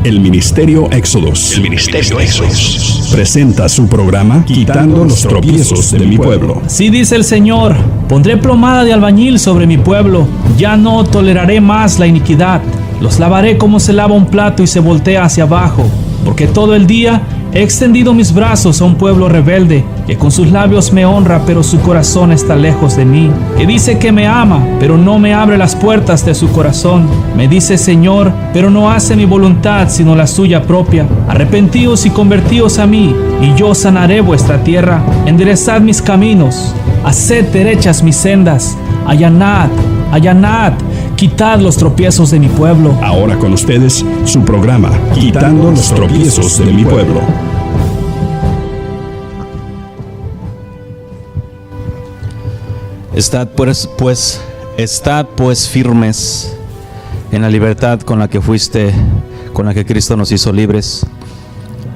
El Ministerio Éxodos presenta su programa Quitando los tropiezos de mi pueblo. Así dice el Señor: pondré plomada de albañil sobre mi pueblo, ya no toleraré más la iniquidad. Los lavaré como se lava un plato y se voltea hacia abajo, porque todo el día he extendido mis brazos a un pueblo rebelde, que con sus labios me honra, pero su corazón está lejos de mí, que dice que me ama, pero no me abre las puertas de su corazón. Me dice Señor, pero no hace mi voluntad, sino la suya propia. Arrepentíos y convertíos a mí, y yo sanaré vuestra tierra. Enderezad mis caminos, haced derechas mis sendas. Allanad, allanad, quitad los tropiezos de mi pueblo. Ahora con ustedes, su programa Quitando los tropiezos de mi pueblo. Estad pues firmes en la libertad con la que Cristo nos hizo libres,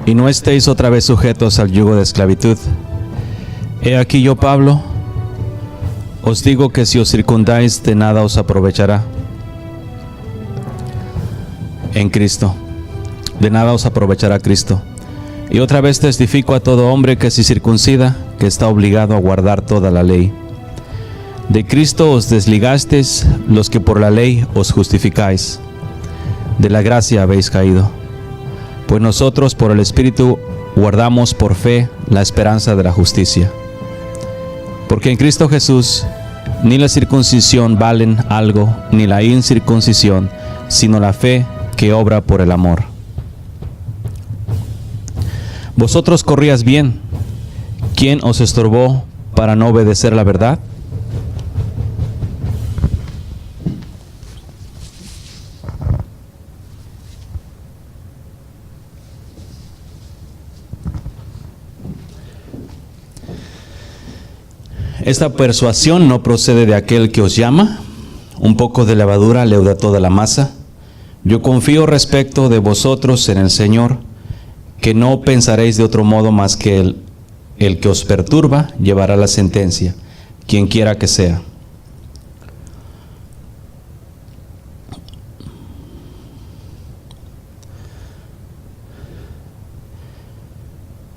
y no estéis otra vez sujetos al yugo de esclavitud. He aquí yo, Pablo, os digo que si os circundáis, de nada os aprovechará en Cristo. De nada os aprovechará Cristo. Y otra vez testifico a todo hombre que si circuncida, que está obligado a guardar toda la ley. De Cristo os desligasteis los que por la ley os justificáis. De la gracia habéis caído. Pues nosotros por el Espíritu guardamos por fe la esperanza de la justicia. Porque en Cristo Jesús ni la circuncisión valen algo, ni la incircuncisión, sino la fe que obra por el amor. Vosotros corríais bien. ¿Quién os estorbó para no obedecer la verdad? Esta persuasión no procede de aquel que os llama. Un poco de levadura leuda toda la masa. Yo confío respecto de vosotros en el Señor, que no pensaréis de otro modo más que el que os perturba llevará la sentencia, quien quiera que sea.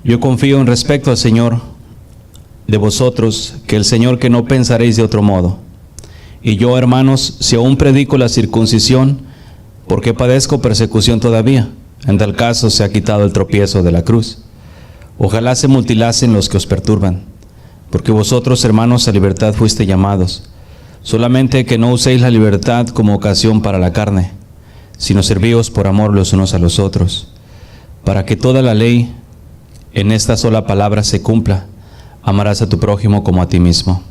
Yo confío en respecto al Señor de vosotros, que el Señor, que no pensaréis de otro modo. Y yo, hermanos, si aún predico la circuncisión, ¿por qué padezco persecución todavía? En tal caso se ha quitado el tropiezo de la cruz. Ojalá se mutilasen los que os perturban, porque vosotros, hermanos, a libertad fuiste llamados, solamente que no uséis la libertad como ocasión para la carne, sino servíos por amor los unos a los otros, para que toda la ley en esta sola palabra se cumpla: amarás a tu prójimo como a ti mismo.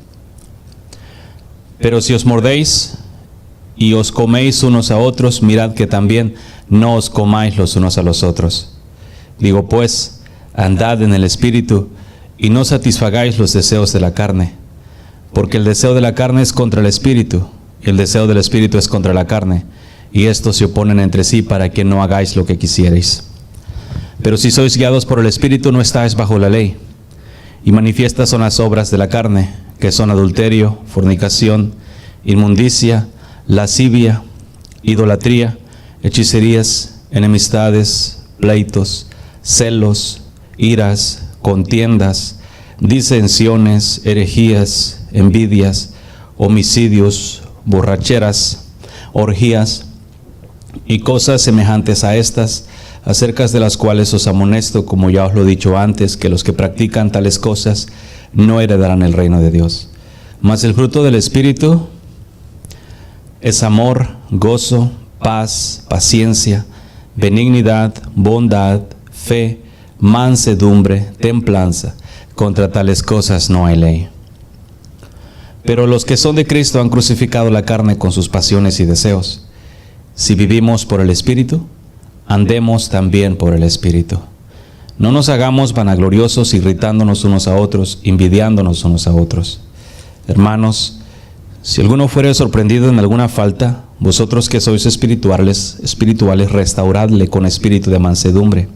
Pero si os mordéis y os coméis unos a otros, mirad que también no os comáis los unos a los otros. Digo pues, andad en el Espíritu, y no satisfagáis los deseos de la carne, porque el deseo de la carne es contra el Espíritu, y el deseo del Espíritu es contra la carne, y estos se oponen entre sí para que no hagáis lo que quisierais. Pero si sois guiados por el Espíritu, no estáis bajo la ley. Y manifiestas son las obras de la carne, que son adulterio, fornicación, inmundicia, lascivia, idolatría, hechicerías, enemistades, pleitos, celos, iras, contiendas, disensiones, herejías, envidias, homicidios, borracheras, orgías y cosas semejantes a estas, acerca de las cuales os amonesto, como ya os lo he dicho antes, que los que practican tales cosas no heredarán el reino de Dios. Mas el fruto del Espíritu es amor, gozo, paz, paciencia, benignidad, bondad, fe, mansedumbre, templanza. Contra tales cosas no hay ley. Pero los que son de Cristo han crucificado la carne con sus pasiones y deseos. Si vivimos por el Espíritu, andemos también por el Espíritu. No nos hagamos vanagloriosos, irritándonos unos a otros, envidiándonos unos a otros. Hermanos, si alguno fuere sorprendido en alguna falta, vosotros que sois espirituales, restauradle con espíritu de mansedumbre,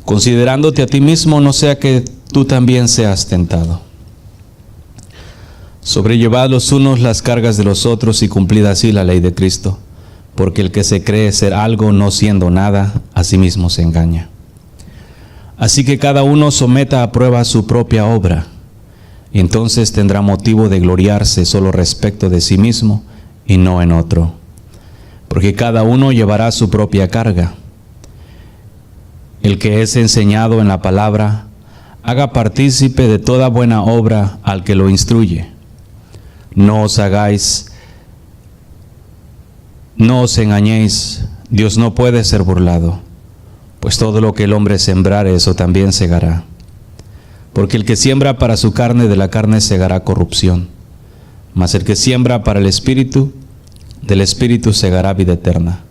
considerándote a ti mismo, no sea que tú también seas tentado. Sobrellevad los unos las cargas de los otros y cumplid así la ley de Cristo. porque el que se cree ser algo no siendo nada, a sí mismo se engaña. Así que cada uno someta a prueba su propia obra, y entonces tendrá motivo de gloriarse solo respecto de sí mismo y no en otro, porque cada uno llevará su propia carga. El que es enseñado en la palabra, haga partícipe de toda buena obra al que lo instruye. No os engañéis, Dios no puede ser burlado, pues todo lo que el hombre sembrare, eso también segará. Porque el que siembra para su carne, de la carne segará corrupción, mas el que siembra para el Espíritu, del Espíritu segará vida eterna.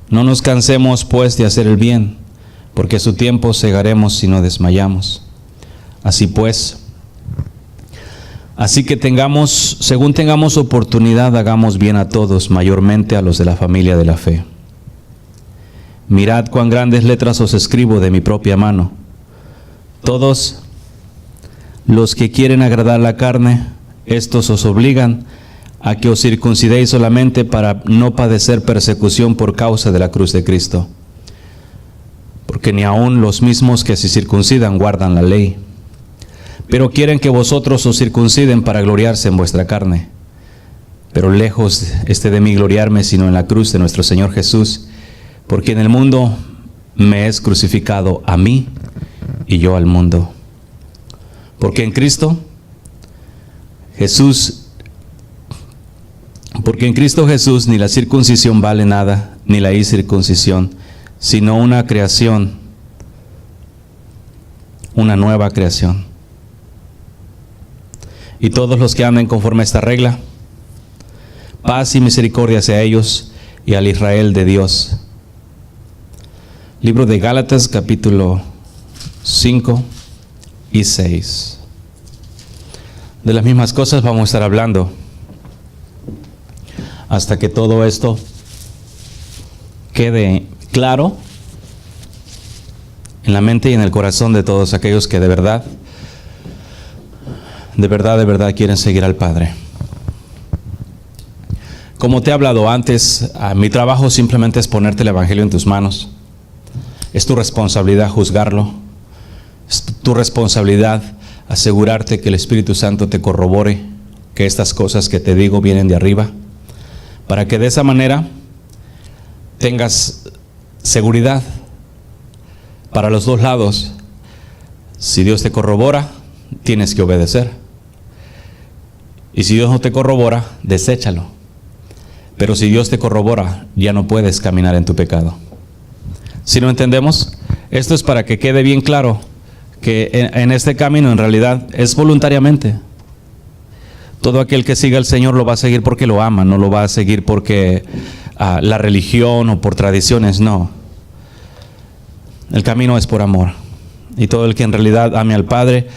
No nos cansemos pues de hacer el bien, porque a su tiempo segaremos si no desmayamos. Así pues, así que según tengamos oportunidad, hagamos bien a todos, mayormente a los de la familia de la fe. Mirad cuán grandes letras os escribo de mi propia mano. Todos los que quieren agradar la carne, estos os obligan a que os circuncidéis solamente para no padecer persecución por causa de la cruz de Cristo. Porque ni aun los mismos que se circuncidan guardan la ley, pero quieren que vosotros os circunciden para gloriarse en vuestra carne. Pero lejos esté de mí gloriarme, sino en la cruz de nuestro Señor Jesús, porque en el mundo me es crucificado a mí y yo al mundo. Porque en Cristo Jesús ni la circuncisión vale nada, ni la incircuncisión, sino una creación, una nueva creación. Y todos los que anden conforme a esta regla, paz y misericordia sea a ellos y al Israel de Dios. Libro de Gálatas, capítulo 5 y 6. De las mismas cosas vamos a estar hablando hasta que todo esto quede claro en la mente y en el corazón de todos aquellos que de verdad quieren seguir al Padre. Como te he hablado antes, mi trabajo simplemente es ponerte el Evangelio en tus manos. Es tu responsabilidad juzgarlo. Es tu responsabilidad asegurarte que el Espíritu Santo te corrobore que estas cosas que te digo vienen de arriba, para que de esa manera tengas seguridad para los dos lados. Si Dios te corrobora, tienes que obedecer. Y si Dios no te corrobora, deséchalo. Pero si Dios te corrobora, ya no puedes caminar en tu pecado. Si no entendemos, esto es para que quede bien claro que en este camino en realidad es voluntariamente. Todo aquel que siga al Señor lo va a seguir porque lo ama, no lo va a seguir porque la religión o por tradiciones, no. El camino es por amor. Y todo el que en realidad ame al Padre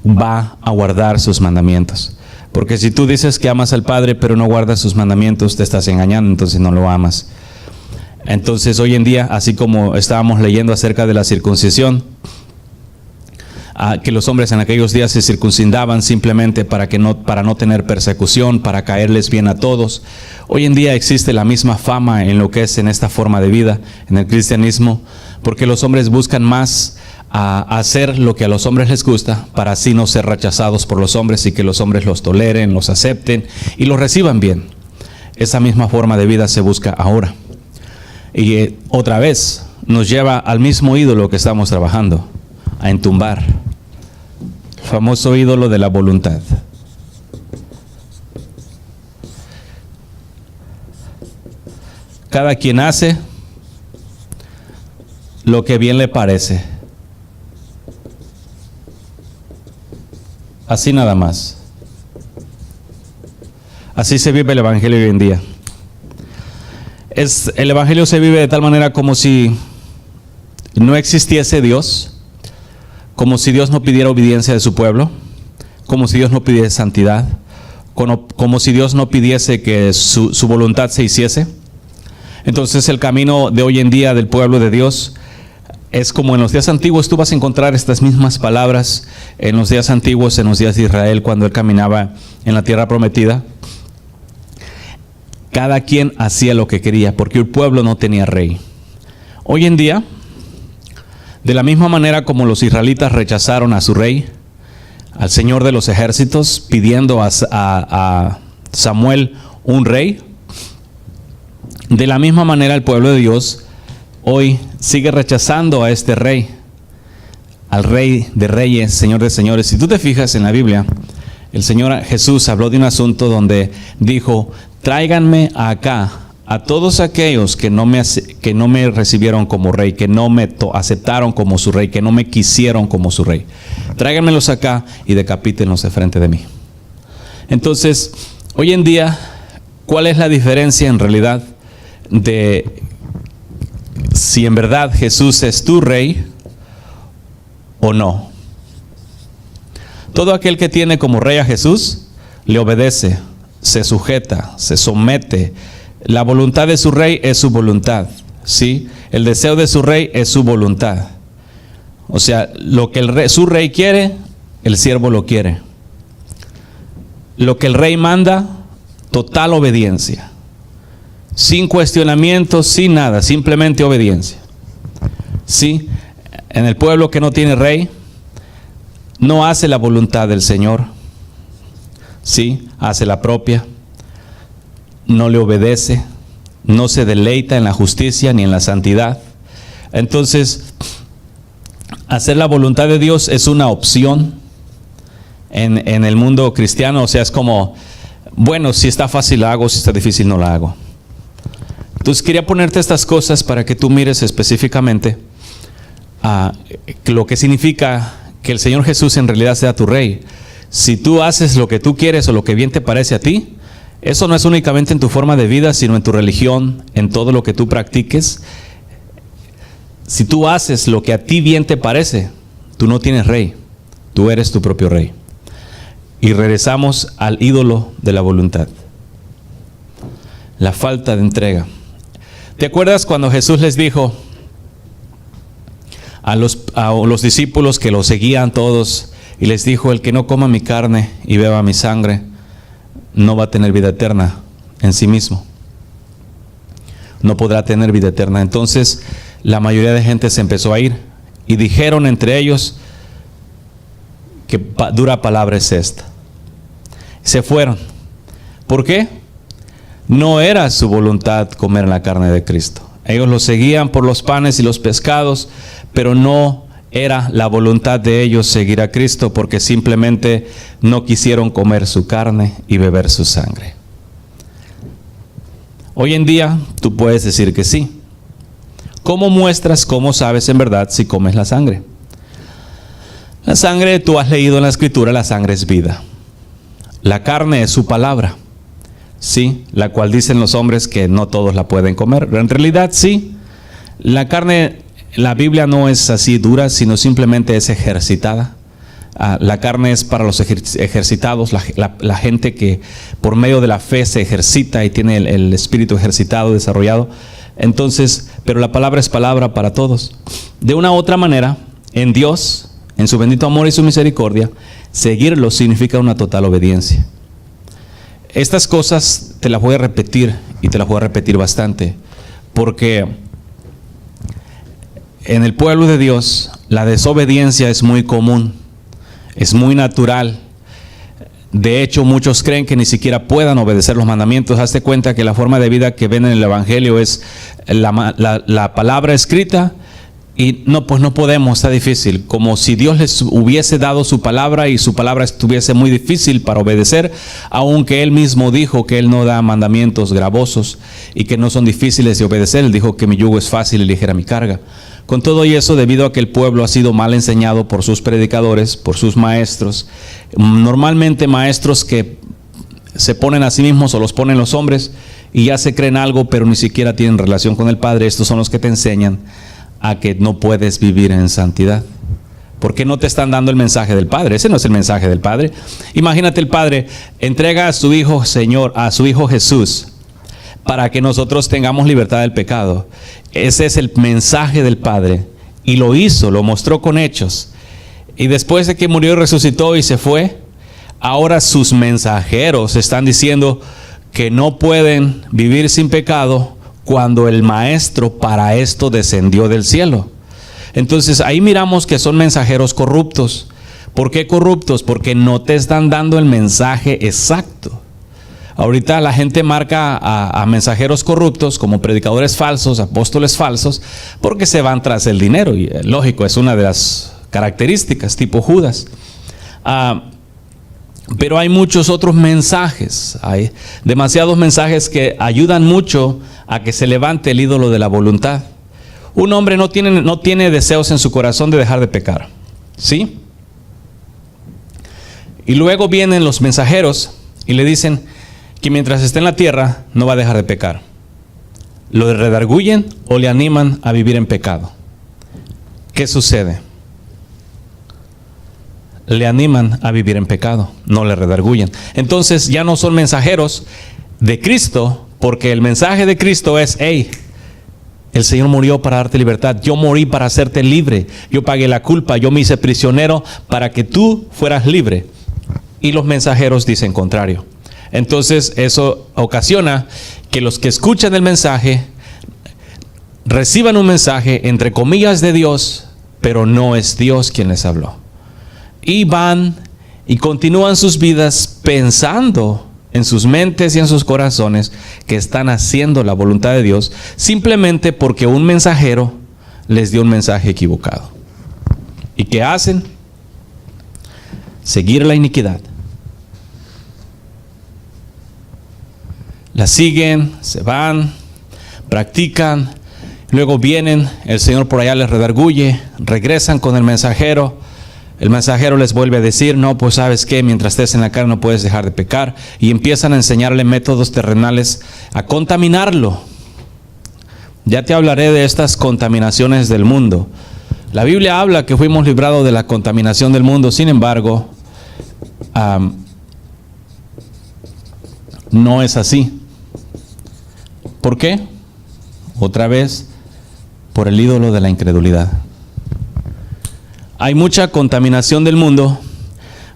va a guardar sus mandamientos. Porque si tú dices que amas al Padre pero no guardas sus mandamientos, te estás engañando, entonces no lo amas. Entonces hoy en día, así como estábamos leyendo acerca de la circuncisión, que los hombres en aquellos días se circuncidaban simplemente para no tener persecución, para caerles bien a todos. Hoy en día existe la misma fama en lo que es en esta forma de vida, en el cristianismo, porque los hombres buscan más hacer lo que a los hombres les gusta, para así no ser rechazados por los hombres y que los hombres los toleren, los acepten y los reciban bien. Esa misma forma de vida se busca ahora. Y otra vez nos lleva al mismo ídolo que estamos trabajando, a entumbar. El famoso ídolo de la voluntad. Cada quien hace lo que bien le parece. Así nada más. Así se vive el Evangelio hoy en día. El Evangelio se vive de tal manera como si no existiese Dios, como si Dios no pidiera obediencia de su pueblo, como si Dios no pidiese santidad, como si Dios no pidiese que su voluntad se hiciese. Entonces el camino de hoy en día del pueblo de Dios es como en los días antiguos. Tú vas a encontrar estas mismas palabras en los días antiguos, en los días de Israel, cuando él caminaba en la tierra prometida. Cada quien hacía lo que quería porque el pueblo no tenía rey. Hoy en día, de la misma manera como los israelitas rechazaron a su rey, al Señor de los ejércitos, pidiendo a Samuel un rey, de la misma manera el pueblo de Dios hoy sigue rechazando a este rey, al Rey de Reyes, Señor de Señores. Si tú te fijas en la Biblia, el Señor Jesús habló de un asunto donde dijo: tráiganme acá a todos aquellos que no me recibieron como rey, que no me aceptaron como su rey, que no me quisieron como su rey. Tráiganmelos acá y decapítenlos de frente de mí. Entonces, hoy en día, ¿cuál es la diferencia en realidad de si en verdad Jesús es tu rey o no? Todo aquel que tiene como rey a Jesús le obedece, se sujeta, se somete. La voluntad de su rey es su voluntad, ¿sí? El deseo de su rey es su voluntad. O sea, lo que su rey quiere, el siervo lo quiere. Lo que el rey manda, total obediencia. Sin cuestionamientos, sin nada, simplemente obediencia. ¿Sí? En el pueblo que no tiene rey, no hace la voluntad del Señor. ¿Sí? Hace la propia. No le obedece. No se deleita en la justicia ni en la santidad. Entonces, hacer la voluntad de Dios es una opción en el mundo cristiano. O sea, es como, bueno, si está fácil la hago, si está difícil no la hago. Entonces quería ponerte estas cosas para que tú mires específicamente lo que significa que el Señor Jesús en realidad sea tu rey. Si tú haces lo que tú quieres o lo que bien te parece a ti, eso no es únicamente en tu forma de vida, sino en tu religión, en todo lo que tú practiques. Si tú haces lo que a ti bien te parece, tú no tienes rey, tú eres tu propio rey. Y regresamos al ídolo de la voluntad, la falta de entrega. ¿Te acuerdas cuando Jesús les dijo a los discípulos que lo seguían todos, y les dijo: el que no coma mi carne y beba mi sangre no va a tener vida eterna en sí mismo, no podrá tener vida eterna? Entonces la mayoría de gente se empezó a ir y dijeron entre ellos: qué dura palabra es esta. Se fueron. ¿Por qué? No era su voluntad comer la carne de Cristo. Ellos lo seguían por los panes y los pescados, pero no era la voluntad de ellos seguir a Cristo, porque simplemente no quisieron comer su carne y beber su sangre. Hoy en día tú puedes decir que sí. ¿Cómo muestras, cómo sabes en verdad si comes la sangre? La sangre, tú has leído en la Escritura, la sangre es vida. La carne es su palabra, sí, la cual dicen los hombres que no todos la pueden comer. En realidad sí, la carne, la Biblia no es así dura, sino simplemente es ejercitada. La carne es para los ejercitados, la gente que por medio de la fe se ejercita y tiene el espíritu ejercitado, desarrollado. Entonces, pero la palabra es palabra para todos. De una u otra manera, en Dios, en su bendito amor y su misericordia, seguirlo significa una total obediencia. Estas cosas te las voy a repetir, y te las voy a repetir bastante, porque en el pueblo de Dios la desobediencia es muy común, es muy natural. De hecho, muchos creen que ni siquiera puedan obedecer los mandamientos. Hazte cuenta que la forma de vida que ven en el Evangelio es la palabra escrita, y no, pues no podemos, está difícil. Como si Dios les hubiese dado su palabra y su palabra estuviese muy difícil para obedecer, aunque Él mismo dijo que Él no da mandamientos gravosos y que no son difíciles de obedecer. Él dijo que mi yugo es fácil y ligera mi carga. Con todo y eso, debido a que el pueblo ha sido mal enseñado por sus predicadores, por sus maestros, normalmente maestros que se ponen a sí mismos o los ponen los hombres y ya se creen algo, pero ni siquiera tienen relación con el Padre. Estos son los que te enseñan a que no puedes vivir en santidad, porque no te están dando el mensaje del Padre. Ese no es el mensaje del Padre. Imagínate, el Padre entrega a su Hijo Señor, a su Hijo Jesús, para que nosotros tengamos libertad del pecado. Ese es el mensaje del Padre, y lo hizo, lo mostró con hechos. Y después de que murió y resucitó y se fue, ahora sus mensajeros están diciendo que no pueden vivir sin pecado cuando el Maestro para esto descendió del cielo. Entonces ahí miramos que son mensajeros corruptos. ¿Por qué corruptos? Porque no te están dando el mensaje exacto. Ahorita la gente marca a mensajeros corruptos como predicadores falsos, apóstoles falsos, porque se van tras el dinero. Y lógico, es una de las características, tipo Judas. Pero hay muchos otros mensajes, hay demasiados mensajes que ayudan mucho a que se levante el ídolo de la voluntad. Un hombre no tiene deseos en su corazón de dejar de pecar, ¿sí? Y luego vienen los mensajeros y le dicen que mientras esté en la tierra no va a dejar de pecar. Lo redarguyen o le animan a vivir en pecado. ¿Qué sucede? Le animan a vivir en pecado, no le redarguyen. Entonces ya no son mensajeros de Cristo, porque el mensaje de Cristo es: hey, el Señor murió para darte libertad, yo morí para hacerte libre, yo pagué la culpa, yo me hice prisionero para que tú fueras libre. Y los mensajeros dicen contrario. Entonces eso ocasiona que los que escuchan el mensaje reciban un mensaje entre comillas de Dios, pero no es Dios quien les habló. Y van y continúan sus vidas pensando en sus mentes y en sus corazones que están haciendo la voluntad de Dios, simplemente porque un mensajero les dio un mensaje equivocado. ¿Y qué hacen? Seguir la iniquidad. La siguen, se van, practican, luego vienen, el Señor por allá les redarguye, regresan con el mensajero les vuelve a decir: no, pues sabes qué, mientras estés en la carne no puedes dejar de pecar, y empiezan a enseñarle métodos terrenales a contaminarlo. Ya te hablaré de estas contaminaciones del mundo. La Biblia habla que fuimos librados de la contaminación del mundo, sin embargo, no es así. ¿Por qué? Otra vez, por el ídolo de la incredulidad. Hay mucha contaminación del mundo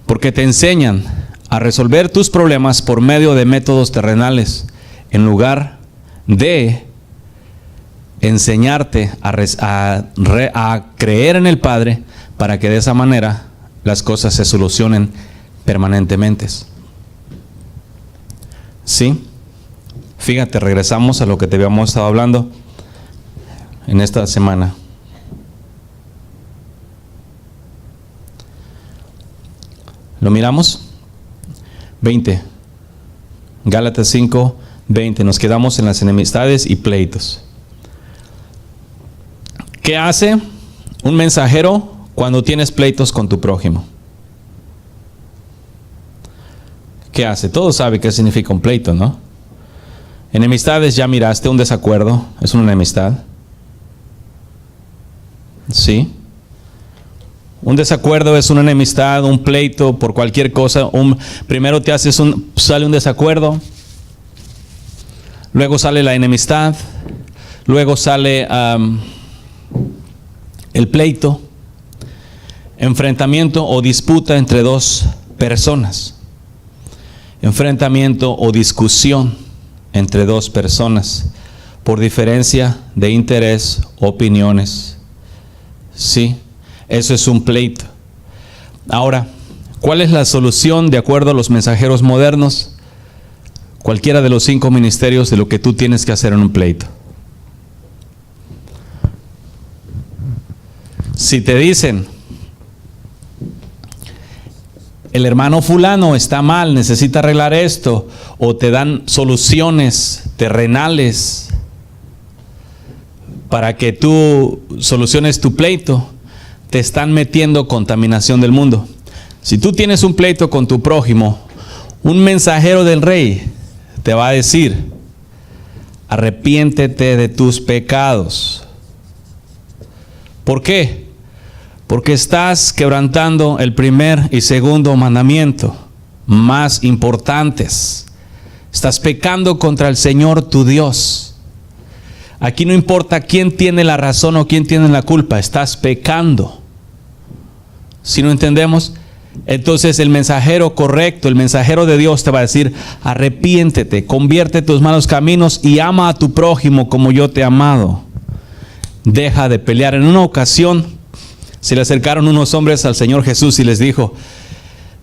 porque te enseñan a resolver tus problemas por medio de métodos terrenales, en lugar de enseñarte a creer en el Padre, para que de esa manera las cosas se solucionen permanentemente. ¿Sí? Fíjate, regresamos a lo que te habíamos estado hablando en esta semana. ¿Lo miramos? 20. Gálatas 5, 20. Nos quedamos en las enemistades y pleitos. ¿Qué hace un mensajero cuando tienes pleitos con tu prójimo? ¿Qué hace? Todos saben qué significa un pleito, ¿no? Enemistades, ya miraste, un desacuerdo es una enemistad. ¿Sí? Un desacuerdo es una enemistad, un pleito por cualquier cosa. Primero sale un desacuerdo, luego sale la enemistad, luego sale el pleito, enfrentamiento o disputa entre dos personas, enfrentamiento o discusión entre dos personas por diferencia de interés, opiniones. Sí. Eso es un pleito. Ahora, ¿cuál es la solución de acuerdo a los mensajeros modernos? Cualquiera de los 5 ministerios de lo que tú tienes que hacer en un pleito. Si te dicen: el hermano fulano está mal, necesita arreglar esto, o te dan soluciones terrenales para que tú soluciones tu pleito, te están metiendo contaminación del mundo. Si tú tienes un pleito con tu prójimo, un mensajero del rey te va a decir: arrepiéntete de tus pecados. ¿Por qué? Porque estás quebrantando el primer y segundo mandamiento, más importantes. Estás pecando contra el Señor tu Dios. Aquí no importa quién tiene la razón o quién tiene la culpa, estás pecando. Si no entendemos, Entonces el mensajero correcto, el mensajero de Dios te va a decir: arrepiéntete, convierte tus malos caminos y ama a tu prójimo como yo te he amado. Deja de pelear. En una ocasión se le acercaron unos hombres al Señor Jesús y les dijo: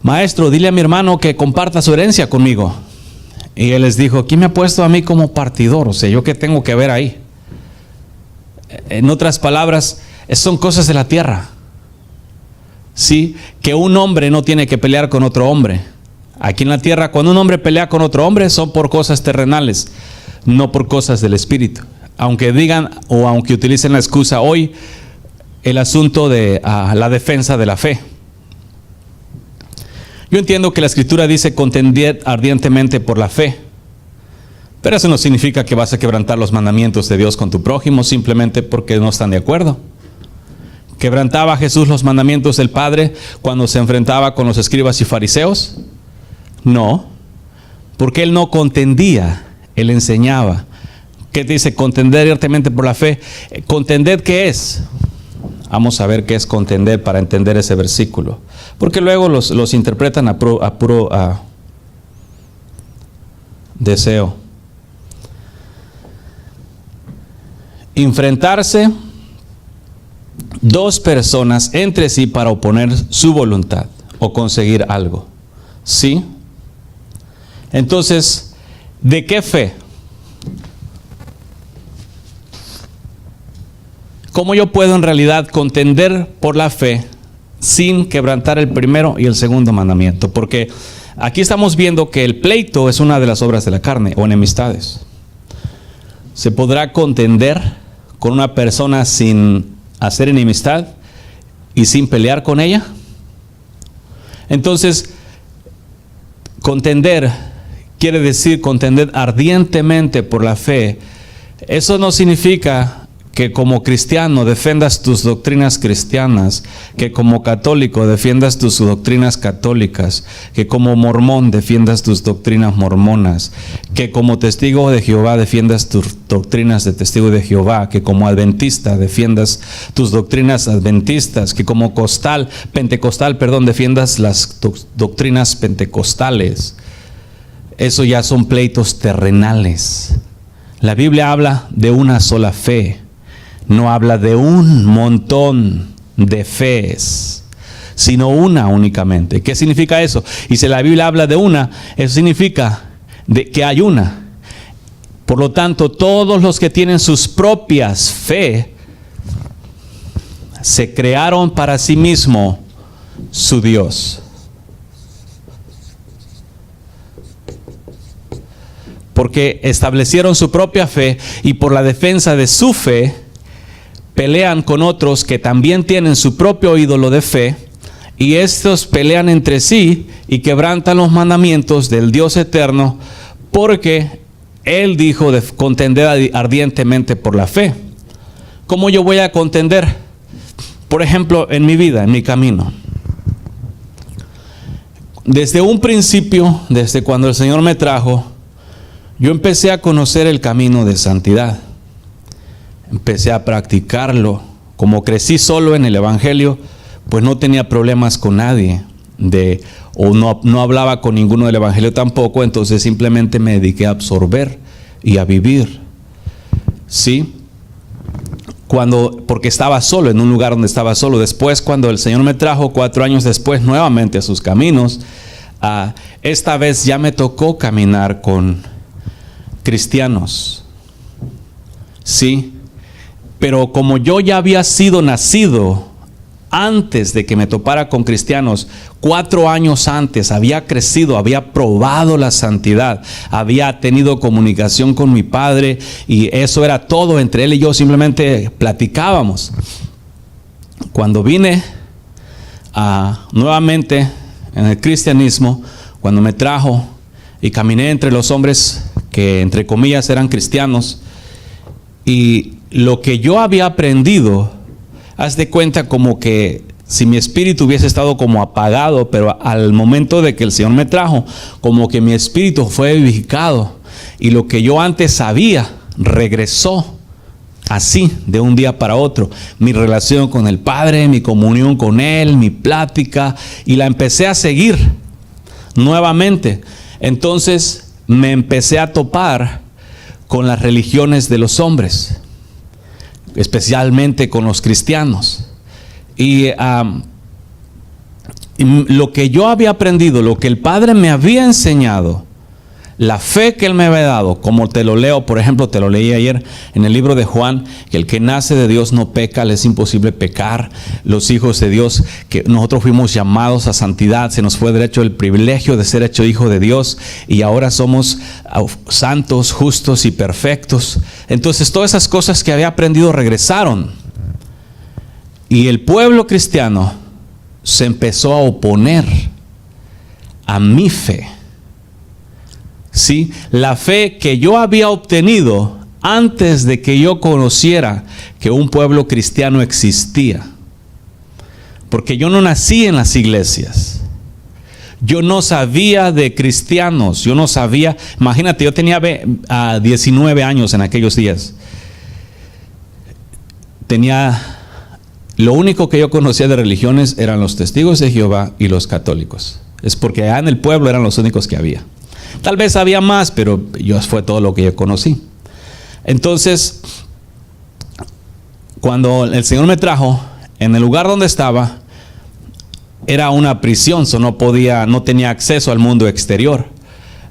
Maestro, dile a mi hermano que comparta su herencia conmigo. Y él les dijo: ¿quién me ha puesto a mí como partidor? O sea, ¿yo qué tengo que ver ahí? En otras palabras, son cosas de la tierra. Sí, que un hombre no tiene que pelear con otro hombre. Aquí en la tierra, cuando un hombre pelea con otro hombre, son por cosas terrenales, no por cosas del espíritu. Aunque digan o aunque utilicen la excusa hoy, el asunto de la defensa de la fe. Yo entiendo que la Escritura dice: contended ardientemente por la fe. Pero eso no significa que vas a quebrantar los mandamientos de Dios con tu prójimo simplemente porque no están de acuerdo. ¿Quebrantaba Jesús los mandamientos del Padre cuando se enfrentaba con los escribas y fariseos? No, porque Él no contendía, Él enseñaba. ¿Qué dice? Contender ardientemente por la fe. ¿Contender qué es? Vamos a ver qué es contender para entender ese versículo. Porque luego los interpretan a puro deseo. Enfrentarse dos personas entre sí para oponer su voluntad o conseguir algo. ¿Sí? Entonces, ¿de qué fe? ¿Cómo yo puedo en realidad contender por la fe sin quebrantar el primero y el segundo mandamiento? Porque aquí estamos viendo que el pleito es una de las obras de la carne o enemistades. ¿Se podrá contender con una persona sin hacer enemistad y sin pelear con ella? Entonces, contender quiere decir contender ardientemente por la fe. Eso no significa que como cristiano defiendas tus doctrinas cristianas, que como católico defiendas tus doctrinas católicas, que como mormón defiendas tus doctrinas mormonas, que como testigo de Jehová defiendas tus doctrinas de testigo de Jehová, que como adventista defiendas tus doctrinas adventistas, que como pentecostal defiendas las doctrinas pentecostales. Eso ya son pleitos terrenales. La Biblia habla de una sola fe. No habla de un montón de fees, sino una únicamente. ¿Qué significa eso? Y si la Biblia habla de una, eso significa que hay una. Por lo tanto, todos los que tienen sus propias fe se crearon para sí mismo su Dios. Porque establecieron su propia fe y por la defensa de su fe pelean con otros que también tienen su propio ídolo de fe, y estos pelean entre sí y quebrantan los mandamientos del Dios eterno, porque Él dijo de contender ardientemente por la fe. ¿Cómo yo voy a contender? Por ejemplo, en mi vida, en mi camino. Desde un principio, desde cuando el Señor me trajo, yo empecé a conocer el camino de santidad. Empecé a practicarlo. Como crecí solo en el Evangelio, pues no tenía problemas con nadie, no hablaba con ninguno del Evangelio tampoco, entonces simplemente me dediqué a absorber y a vivir. ¿Sí? Porque estaba solo, en un lugar donde estaba solo. Después, cuando el Señor me trajo 4 años después nuevamente a sus caminos, esta vez ya me tocó caminar con cristianos. ¿Sí? Pero como yo ya había sido nacido antes de que me topara con cristianos, 4 años antes, había crecido, había probado la santidad, había tenido comunicación con mi padre y eso era todo. Entre él y yo simplemente platicábamos. Cuando vine nuevamente en el cristianismo, cuando me trajo y caminé entre los hombres que entre comillas eran cristianos, y lo que yo había aprendido, haz de cuenta como que si mi espíritu hubiese estado como apagado, pero al momento de que el Señor me trajo, como que mi espíritu fue vivificado y lo que yo antes sabía regresó así, de un día para otro. Mi relación con el Padre, mi comunión con Él, mi plática, y la empecé a seguir nuevamente. Entonces me empecé a topar con las religiones de los hombres, especialmente con los cristianos. Y lo que yo había aprendido, lo que el Padre me había enseñado, la fe que Él me había dado, como te lo leo, por ejemplo, te lo leí ayer en el libro de Juan, que el que nace de Dios no peca, le es imposible pecar. Los hijos de Dios, que nosotros fuimos llamados a santidad, se nos fue derecho el privilegio de ser hecho hijo de Dios, y ahora somos santos, justos y perfectos. Entonces todas esas cosas que había aprendido regresaron, y el pueblo cristiano se empezó a oponer a mi fe. Sí, la fe que yo había obtenido antes de que yo conociera que un pueblo cristiano existía. Porque yo no nací en las iglesias. Yo no sabía de cristianos. Yo no sabía. Imagínate, yo tenía 19 años en aquellos días. Lo único que yo conocía de religiones eran los testigos de Jehová y los católicos. Es porque allá en el pueblo eran los únicos que había. Tal vez había más, pero fue todo lo que yo conocí. Entonces, cuando el Señor me trajo, en el lugar donde estaba, era una prisión, no tenía acceso al mundo exterior.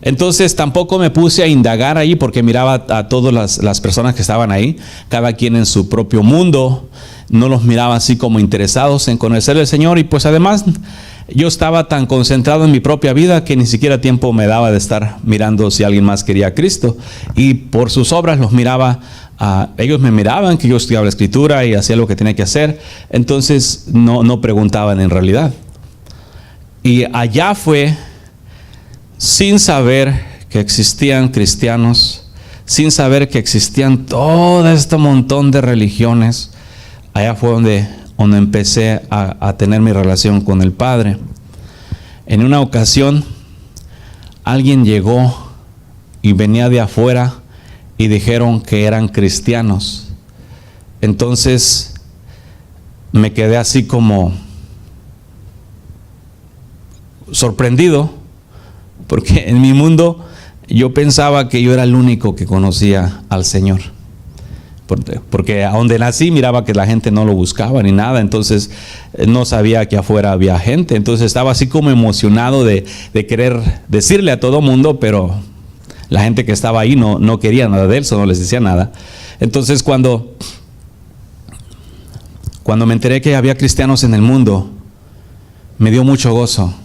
Entonces tampoco me puse a indagar ahí, porque miraba a todas las personas que estaban ahí, cada quien en su propio mundo. No los miraba así como interesados en conocer al Señor, y pues además yo estaba tan concentrado en mi propia vida que ni siquiera tiempo me daba de estar mirando si alguien más quería a Cristo. Y por sus obras los miraba, ellos me miraban que yo estudiaba la Escritura y hacía lo que tenía que hacer. Entonces no preguntaban en realidad. Y allá fue, sin saber que existían cristianos, sin saber que existían todo este montón de religiones, allá fue donde empecé a tener mi relación con el Padre. En una ocasión, alguien llegó y venía de afuera y dijeron que eran cristianos. Entonces me quedé así como sorprendido, porque en mi mundo yo pensaba que yo era el único que conocía al Señor. Porque a donde nací miraba que la gente no lo buscaba ni nada, entonces no sabía que afuera había gente. Entonces estaba así como emocionado de querer decirle a todo mundo, pero la gente que estaba ahí no quería nada de él, no les decía nada. Entonces cuando me enteré que había cristianos en el mundo, me dio mucho gozo,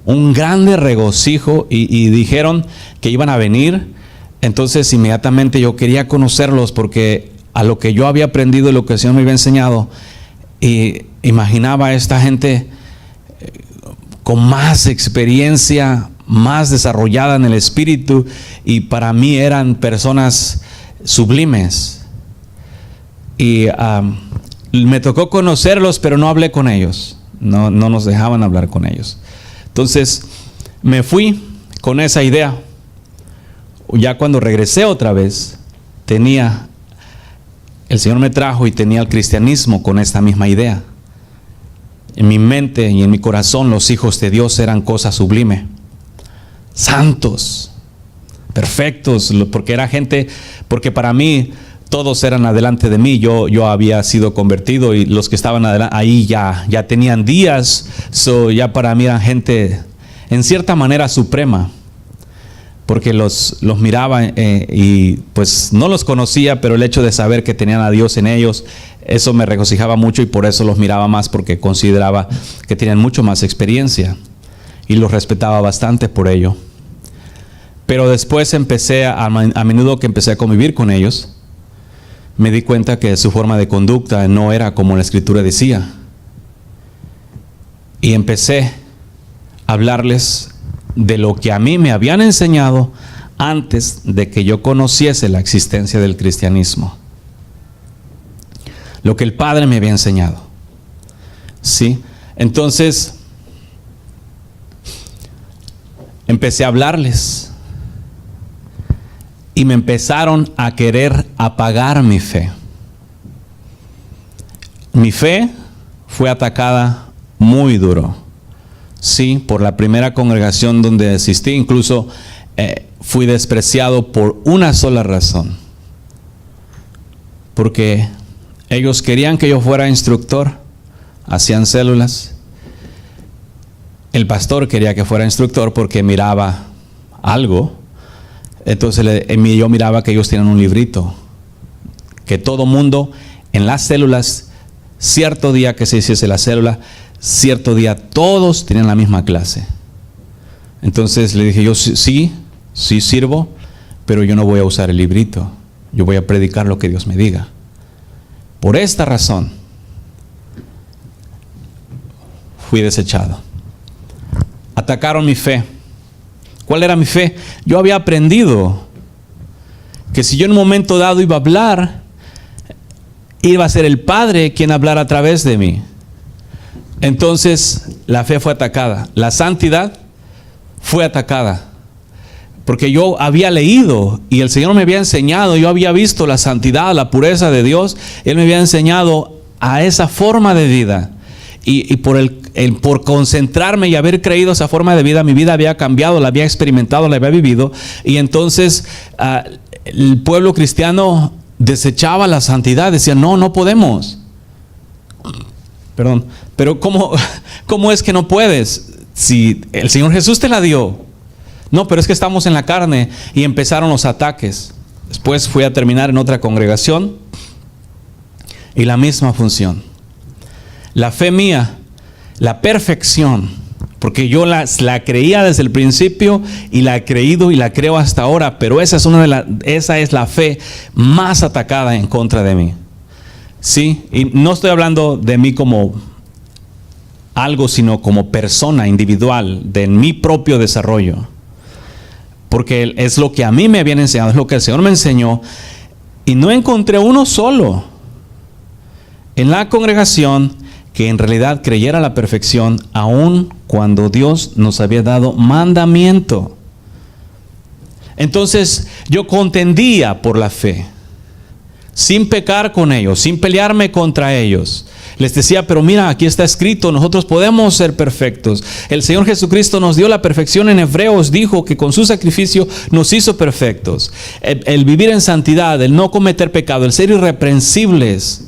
un grande regocijo, y dijeron que iban a venir. Entonces inmediatamente yo quería conocerlos, porque a lo que yo había aprendido y lo que el Señor me había enseñado, y imaginaba a esta gente con más experiencia, más desarrollada en el espíritu, y para mí eran personas sublimes. Y me tocó conocerlos, pero no hablé con ellos, no nos dejaban hablar con ellos. Entonces me fui con esa idea. Ya cuando regresé otra vez, el Señor me trajo y tenía el cristianismo con esta misma idea. En mi mente y en mi corazón, los hijos de Dios eran cosa sublime, santos, perfectos, porque para mí todos eran adelante de mí. Yo había sido convertido, y los que estaban ahí ya tenían días, ya para mí eran gente en cierta manera suprema. Porque los miraba y pues no los conocía, pero el hecho de saber que tenían a Dios en ellos, eso me regocijaba mucho, y por eso los miraba más, porque consideraba que tenían mucho más experiencia y los respetaba bastante por ello. Pero después a menudo que empecé a convivir con ellos, me di cuenta que su forma de conducta no era como la Escritura decía, y empecé a hablarles de lo que a mí me habían enseñado antes de que yo conociese la existencia del cristianismo. Lo que el Padre me había enseñado. ¿Sí? Entonces empecé a hablarles, y me empezaron a querer apagar mi fe. Mi fe fue atacada muy duro. Sí, por la primera congregación donde asistí, incluso fui despreciado por una sola razón. Porque ellos querían que yo fuera instructor, hacían células. El pastor quería que fuera instructor porque miraba algo. Entonces yo miraba que ellos tenían un librito, que todo mundo en las células, cierto día que se hiciese la célula, cierto día todos tenían la misma clase. Entonces le dije yo, sí sirvo, pero yo no voy a usar el librito, yo voy a predicar lo que Dios me diga. Por esta razón fui desechado. Atacaron mi fe. ¿Cuál era mi fe? Yo había aprendido que si yo en un momento dado iba a hablar, iba a ser el Padre quien hablara a través de mí. Entonces la fe fue atacada. La santidad fue atacada. Porque yo había leído y el Señor me había enseñado, yo había visto la santidad, la pureza de Dios. Él me había enseñado a esa forma de vida. Y por concentrarme y haber creído esa forma de vida, mi vida había cambiado, la había experimentado, la había vivido. Y entonces el pueblo cristiano desechaba la santidad, decía, no podemos. Perdón, pero ¿cómo es que no puedes? Si el Señor Jesús te la dio. No, pero es que estamos en la carne. Y empezaron los ataques. Después fui a terminar en otra congregación y la misma función. La fe mía, la perfección, porque yo la creía desde el principio y la he creído y la creo hasta ahora, pero esa es la fe más atacada en contra de mí. Sí, y no estoy hablando de mí como algo, sino como persona individual, de mi propio desarrollo. Porque es lo que a mí me habían enseñado, es lo que el Señor me enseñó. Y no encontré uno solo en la congregación que en realidad creyera la perfección, aun cuando Dios nos había dado mandamiento. Entonces yo contendía por la fe, sin pecar con ellos, sin pelearme contra ellos. Les decía, pero mira, aquí está escrito, nosotros podemos ser perfectos. El Señor Jesucristo nos dio la perfección en Hebreos, dijo que con su sacrificio nos hizo perfectos. El vivir en santidad, el no cometer pecado, el ser irreprensibles,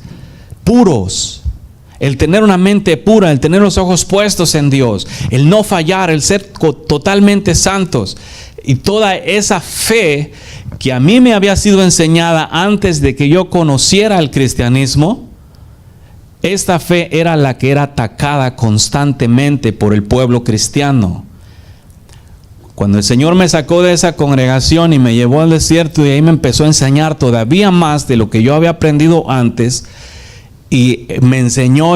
puros, el tener una mente pura, el tener los ojos puestos en Dios, el no fallar, el ser totalmente santos. Y toda esa fe que a mí me había sido enseñada antes de que yo conociera el cristianismo, esta fe era la que era atacada constantemente por el pueblo cristiano. Cuando el Señor me sacó de esa congregación y me llevó al desierto, y ahí me empezó a enseñar todavía más de lo que yo había aprendido antes, y me enseñó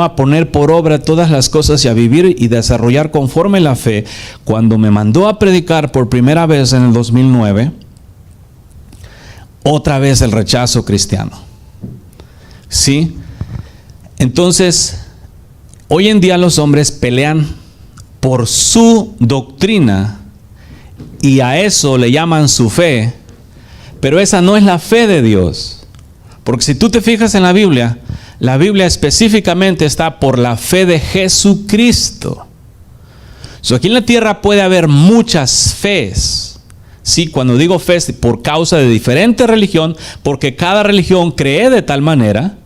a poner por obra todas las cosas y a vivir y desarrollar conforme la fe. Cuando me mandó a predicar por primera vez en el 2009, otra vez el rechazo cristiano. ¿Sí? Entonces, hoy en día los hombres pelean por su doctrina y a eso le llaman su fe, pero esa no es la fe de Dios. Porque si tú te fijas en la Biblia específicamente está por la fe de Jesucristo. Aquí en la tierra puede haber muchas fees. Sí, cuando digo fe es por causa de diferente religión, porque cada religión cree de tal manera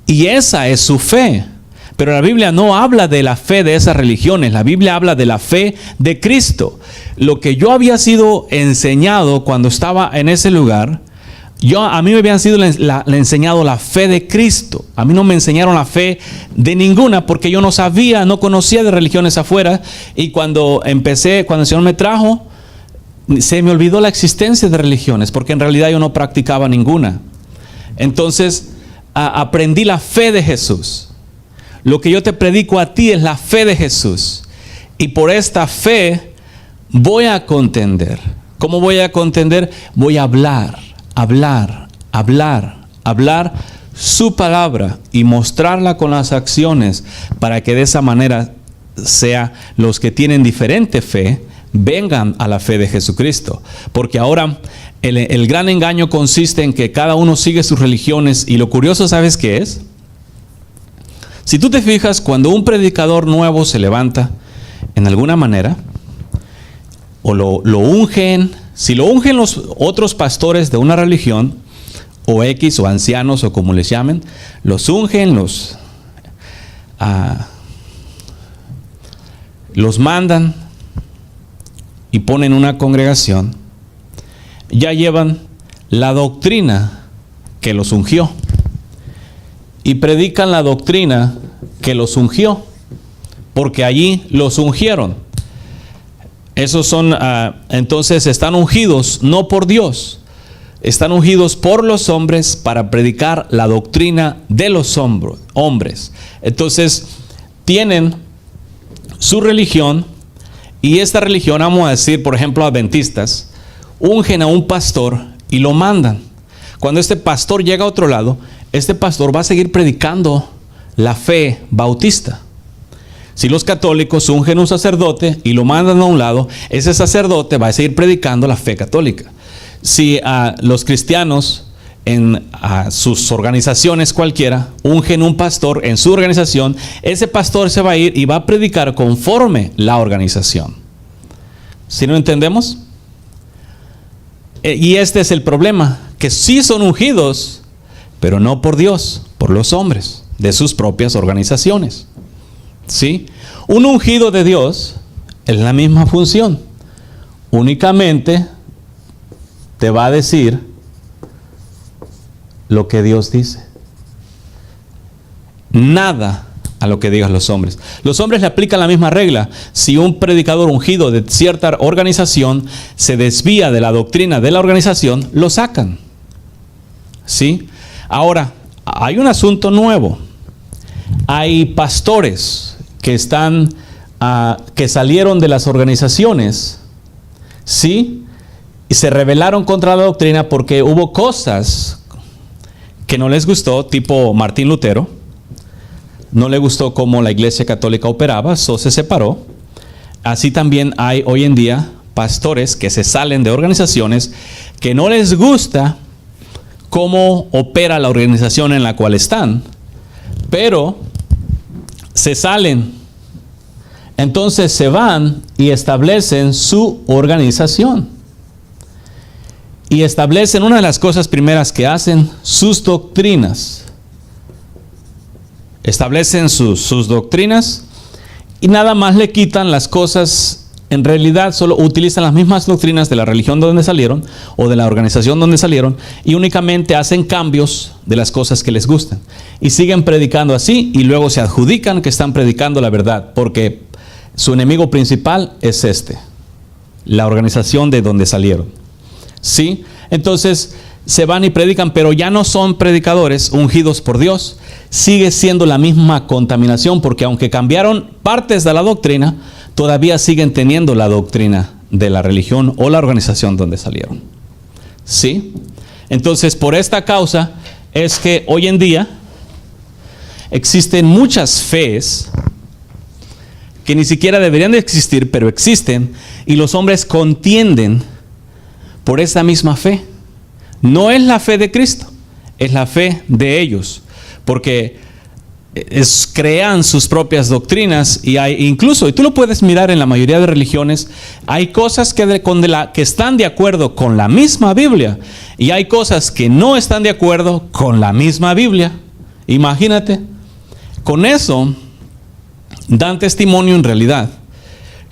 y esa es su fe. Pero la Biblia no habla de la fe de esas religiones, la Biblia habla de la fe de Cristo. Lo que yo había sido enseñado cuando estaba en ese lugar, a mí me habían sido enseñado la fe de Cristo. A mí no me enseñaron la fe de ninguna porque yo no sabía, no conocía de religiones afuera. Y cuando el Señor me trajo, se me olvidó la existencia de religiones porque en realidad yo no practicaba ninguna. Entonces aprendí la fe de Jesús. Lo que yo te predico a ti es la fe de Jesús. Y por esta fe voy a contender. ¿Cómo voy a contender? Voy a hablar su palabra y mostrarla con las acciones para que de esa manera sea los que tienen diferente fe vengan a la fe de Jesucristo. Porque ahora el gran engaño consiste en que cada uno sigue sus religiones, y lo curioso, ¿sabes qué es? Si tú te fijas, cuando un predicador nuevo se levanta en alguna manera, o lo ungen, si lo ungen los otros pastores de una religión, o X, o ancianos, o como les llamen, los ungen, los mandan y ponen una congregación, ya llevan la doctrina que los ungió y predican la doctrina que los ungió, porque allí los ungieron. Esos son, entonces están ungidos no por Dios, están ungidos por los hombres para predicar la doctrina de los hombres. Entonces tienen su religión, y esta religión, vamos a decir, por ejemplo, adventistas, ungen a un pastor y lo mandan. Cuando este pastor llega a otro lado, este pastor va a seguir predicando la fe bautista. Si los católicos ungen a un sacerdote y lo mandan a un lado, ese sacerdote va a seguir predicando la fe católica. Si los cristianos en sus organizaciones cualquiera ungen un pastor en su organización, ese pastor se va a ir y va a predicar conforme la organización. ¿Sí lo entendemos? Y este es el problema, que sí son ungidos, pero no por Dios, por los hombres de sus propias organizaciones. ¿Sí? Un ungido de Dios es la misma función, únicamente te va a decir lo que Dios dice. Nada a lo que digan los hombres. Los hombres le aplican la misma regla. Si un predicador ungido de cierta organización se desvía de la doctrina de la organización, lo sacan. ¿Sí? Ahora, hay un asunto nuevo. Hay pastores que que salieron de las organizaciones, ¿sí? Y se rebelaron contra la doctrina porque hubo cosas que no les gustó, tipo Martín Lutero. No le gustó cómo la Iglesia Católica operaba, se separó. Así también hay hoy en día pastores que se salen de organizaciones que no les gusta cómo opera la organización en la cual están, pero se salen. Entonces se van y establecen su organización. Y establecen una de las cosas primeras que hacen, sus doctrinas. Establecen sus doctrinas y nada más le quitan las cosas. En realidad solo utilizan las mismas doctrinas de la religión donde salieron o de la organización donde salieron, y únicamente hacen cambios de las cosas que les gustan. Y siguen predicando así, y luego se adjudican que están predicando la verdad, porque su enemigo principal es la organización de donde salieron. ¿Sí? Entonces se van y predican, pero ya no son predicadores ungidos por Dios. Sigue siendo la misma contaminación, porque aunque cambiaron partes de la doctrina, todavía siguen teniendo la doctrina de la religión o la organización donde salieron. ¿Sí? Entonces, por esta causa es que hoy en día existen muchas fees que ni siquiera deberían de existir, pero existen, y los hombres contienden por esa misma fe. No es la fe de Cristo, es la fe de ellos, porque crean sus propias doctrinas, y hay incluso, y tú lo puedes mirar en la mayoría de religiones, hay cosas que están de acuerdo con la misma Biblia, y hay cosas que no están de acuerdo con la misma Biblia. Imagínate, con eso dan testimonio en realidad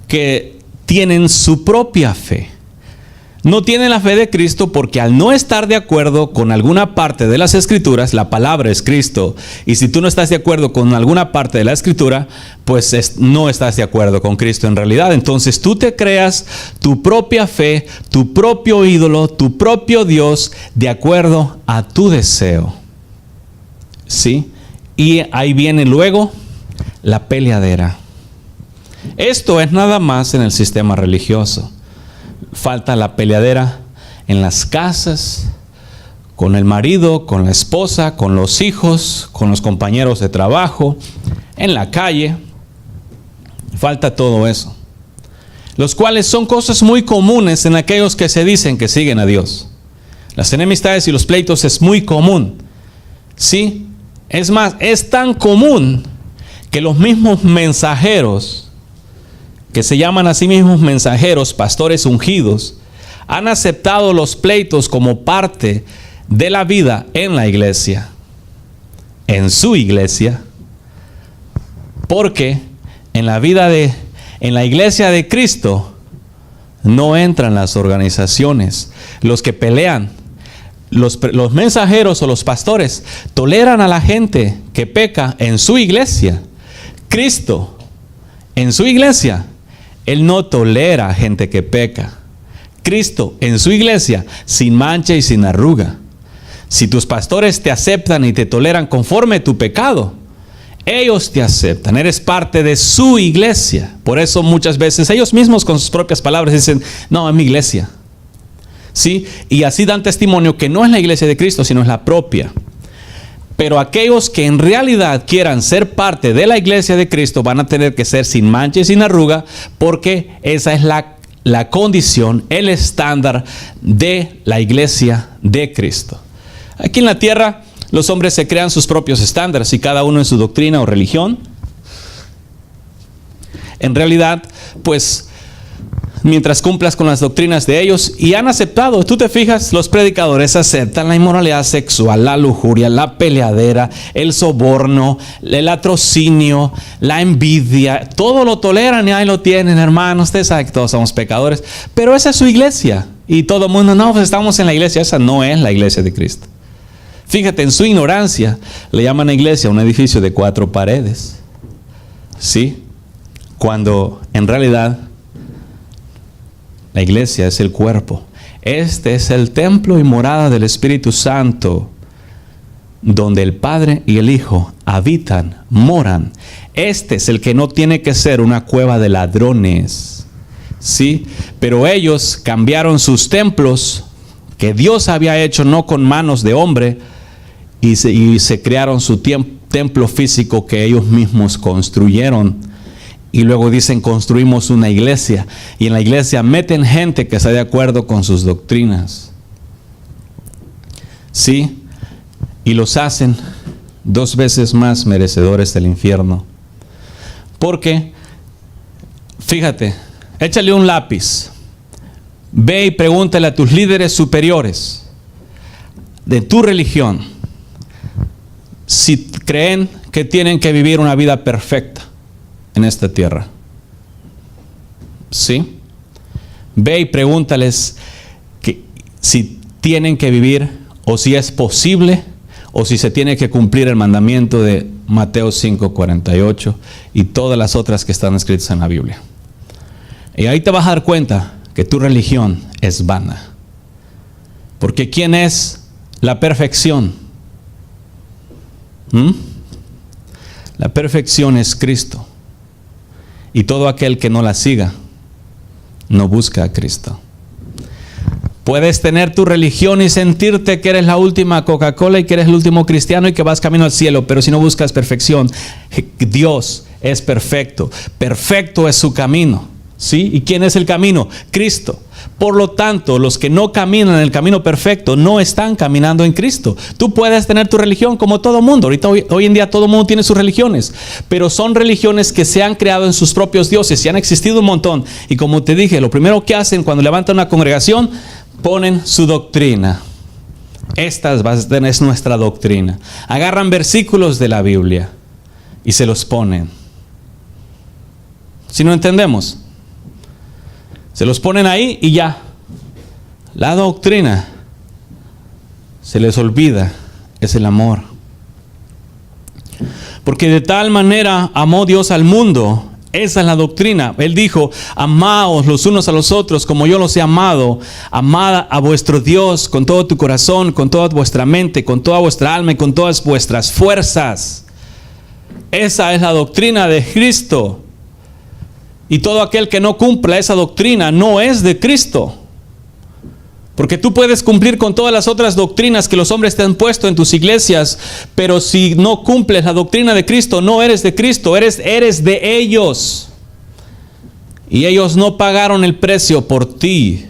que tienen su propia fe. No tienen la fe de Cristo, porque al no estar de acuerdo con alguna parte de las Escrituras, la palabra es Cristo, y si tú no estás de acuerdo con alguna parte de la Escritura, pues no estás de acuerdo con Cristo en realidad. Entonces tú te creas tu propia fe, tu propio ídolo, tu propio Dios, de acuerdo a tu deseo. ¿Sí? Y ahí viene luego la peleadera. Esto es nada más en el sistema religioso. Falta la peleadera en las casas, con el marido, con la esposa, con los hijos, con los compañeros de trabajo, en la calle. Falta todo eso. los cuales son cosas muy comunes en aquellos que se dicen que siguen a Dios. Las enemistades y los pleitos es muy común. Sí, es más, es tan común que los mismos mensajeros, que se llaman a sí mismos mensajeros, pastores ungidos, han aceptado los pleitos como parte de la vida en la iglesia, en su iglesia, porque en la iglesia de Cristo no entran las organizaciones, los que pelean. Los mensajeros o los pastores toleran a la gente que peca en su iglesia. Cristo, en su iglesia, Él no tolera a gente que peca. Cristo, en su iglesia, sin mancha y sin arruga. Si tus pastores te aceptan y te toleran conforme tu pecado, ellos te aceptan, eres parte de su iglesia. Por eso muchas veces ellos mismos con sus propias palabras dicen, no, es mi iglesia. ¿Sí? Y así dan testimonio que no es la iglesia de Cristo, sino es la propia. Pero aquellos que en realidad quieran ser parte de la iglesia de Cristo van a tener que ser sin mancha y sin arruga, porque esa es la condición, el estándar de la iglesia de Cristo. Aquí en la tierra los hombres se crean sus propios estándares y cada uno en su doctrina o religión. En realidad, pues, mientras cumplas con las doctrinas de ellos, y han aceptado, tú te fijas, los predicadores aceptan la inmoralidad sexual, la lujuria, la peleadera, el soborno, el latrocinio, la envidia, todo lo toleran y ahí lo tienen, hermano. Usted sabe que todos somos pecadores, pero esa es su iglesia, y todo el mundo, no, pues estamos en la iglesia. Esa no es la iglesia de Cristo. Fíjate, en su ignorancia le llaman a iglesia un edificio de 4 paredes, ¿sí? Cuando en realidad la iglesia es el cuerpo. Este es el templo y morada del Espíritu Santo, donde el Padre y el Hijo habitan, moran. Este es el que no tiene que ser una cueva de ladrones, ¿sí? Pero ellos cambiaron sus templos que Dios había hecho no con manos de hombre, y se crearon su templo físico que ellos mismos construyeron. Y luego dicen, construimos una iglesia. Y en la iglesia meten gente que está de acuerdo con sus doctrinas. ¿Sí? Y los hacen 2 veces más merecedores del infierno. Porque, fíjate, échale un lápiz. Ve y pregúntale a tus líderes superiores de tu religión si creen que tienen que vivir una vida perfecta en esta tierra. ¿Sí? Ve y pregúntales que si tienen que vivir, o si es posible, o si se tiene que cumplir el mandamiento de Mateo 5:48 y todas las otras que están escritas en la Biblia. Y ahí te vas a dar cuenta que tu religión es vana. Porque ¿quién es la perfección? La perfección es Cristo. Y todo aquel que no la siga, no busca a Cristo. Puedes tener tu religión y sentirte que eres la última Coca-Cola y que eres el último cristiano y que vas camino al cielo, pero si no buscas perfección, Dios es perfecto. Perfecto es su camino. ¿Sí? ¿Y quién es el camino? Cristo. Por lo tanto, los que no caminan en el camino perfecto no están caminando en Cristo. Tú puedes tener tu religión como todo mundo. Ahorita hoy en día todo mundo tiene sus religiones, pero son religiones que se han creado en sus propios dioses y han existido un montón. Y como te dije, lo primero que hacen cuando levantan una congregación, ponen su doctrina. Esta es nuestra doctrina. Agarran versículos de la Biblia y se los ponen. Si no entendemos, se los ponen ahí y ya. La doctrina se les olvida, es el amor. Porque de tal manera amó Dios al mundo. Esa es la doctrina. Él dijo, amaos los unos a los otros como yo los he amado. Amad a vuestro Dios con todo tu corazón, con toda vuestra mente, con toda vuestra alma y con todas vuestras fuerzas. Esa es la doctrina de Cristo. Y todo aquel que no cumpla esa doctrina no es de Cristo. Porque tú puedes cumplir con todas las otras doctrinas que los hombres te han puesto en tus iglesias, pero si no cumples la doctrina de Cristo, no eres de Cristo, eres de ellos. Y ellos no pagaron el precio por ti.